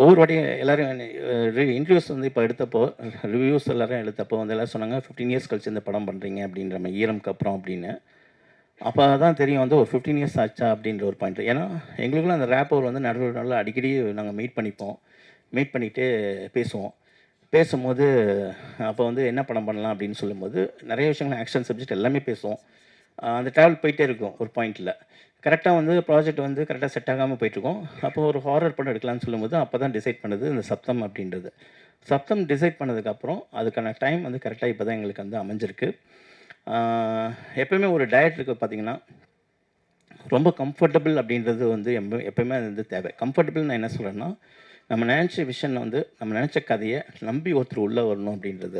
ஒவ்வொரு வாட்டியும் எல்லாரும் இன்டர்வியூஸ் வந்து இப்போ எடுத்தப்போ, ரிவ்யூஸ் எல்லாரும் எடுத்தப்போ வந்து எல்லாரும் சொன்னாங்க, 15 இயர்ஸ் கழிச்சு இந்த படம் பண்ணுறீங்க அப்படின்ற மாரி, ஈரம்க்கு அப்புறம் அப்படின்னு. அப்போ தான் தெரியும் வந்து ஒரு 15 இயர்ஸ் ஆச்சா அப்படின்ற ஒரு பாயிண்ட். ஏன்னா, எங்களுக்குள்ள அந்த ரேப்போர் வந்து நடுவுல நடுவுல அடிக்கடி நாங்க மீட் பண்ணிப்போம். மீட் பண்ணிட்டு பேசுவோம். பேசும்போது அப்போ வந்து என்ன படம் பண்ணலாம் அப்படின்னு சொல்லும்போது, நெறைய விஷயங்கள் ஆக்ஷன் சப்ஜெக்ட் எல்லாமே பேசுவோம். அந்த ட்ராவல் போயிட்டே இருக்கும் ஒரு பாயிண்ட்ல. கரெக்ட்டா வந்து ப்ராஜெக்ட் வந்து கரெக்ட்டா செட் ஆகாம போயிட்டுருக்கும். அப்போ ஒரு ஹாரர் படம் எடுக்கலான்னு சொல்லும்போது, அப்போ தான் டிசைட் பண்ணது இந்த சப்தம் அப்படின்றது. சப்தம் டிசைட் பண்ணதுக்கப்புறம், அதுக்கான டைம் வந்து கரெக்ட்டா இப்போ தான் எங்களுக்கு வந்து அமைஞ்சிருக்கு. ஆ எப்பவுமே ஒரு டைரக்டருக்கு பார்த்தீங்கன்னா, ரொம்ப கம்ஃபர்டபுள் அப்படின்றது வந்து எப்பவுமே அது வந்து தேவை. கம்ஃபர்டபுள் நான் என்ன சொல்றேன்னா, நம்ம நெனச்ச விஷன் வந்து நம்ம நெனச்ச கதைய நம்பி ஒருத்தர் உள்ள வரணும் அப்படின்றது.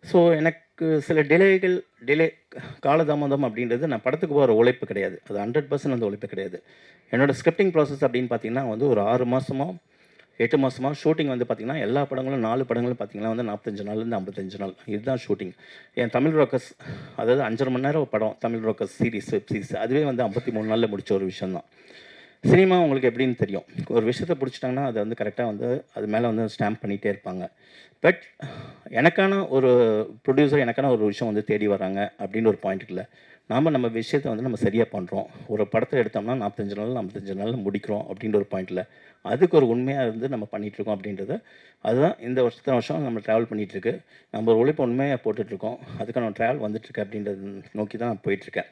ஸோ எனக்கு சில டிலே காலதாமதம் அப்படின்றது நான் படத்துக்கு போகிற உழைப்பு கிடையாது. அது 100% அந்த உழைப்பு கிடையாது. என்னோட ஸ்கிரிப்டிங் ப்ராசஸ் அப்படின்னு பார்த்தீங்கன்னா வந்து ஒரு 6 மாசமோ, 8 மாசமா ஷூட்டிங் வந்து பார்த்தீங்கன்னா, எல்லா படங்களும் 4 படங்களும் பார்த்தீங்கன்னா வந்து 45 நாள்லேருந்து 55 நாள். இதுதான் ஷூட்டிங். என் தமிழ் ராக்கர்ஸ் அதாவது 5 1/2 மணி நேரம் படம். Tamil Rockers series, web series அதுவே வந்து 53 நாள்ல முடிச்ச ஒரு விஷயம் தான். சினிமா உங்களுக்கு எப்படின்னு தெரியும். ஒரு விஷயத்த புடிச்சுட்டாங்கன்னா, அத வந்து கரெக்ட்டா வந்து அது மேல வந்து ஸ்டாம்ப் பண்ணிட்டே இருப்பாங்க. பட் எனக்கான ஒரு ப்ரொடியூசர் எனக்கான ஒரு விஷயம் வந்து தேடி வராங்க அப்படின்னு ஒரு பாயிண்ட் இருக்குல்ல. நம்ம விஷயத்த வந்து நம்ம சரியா பண்றோம். ஒரு படத்த எடுத்தோம்னா 45 நாள்ல முடிக்கிறோம் அப்படின்ற ஒரு பாயிண்ட்ல. அதுக்கு ஒரு உண்மையா இருந்து நம்ம பண்ணிட்டுருக்கோம் அப்படின்றது, அதுதான் இந்த வருஷத்துல வருஷம் நம்ம ட்ராவல் பண்ணிட்டுருக்கு. நம்ம ஒரு உழைப்பு உண்மையா போட்டுட்ருக்கோம். அதுக்கான ட்ராவல் வந்துட்டுருக்கு அப்படின்றத நோக்கி தான் நான் போயிட்டுருக்கேன்.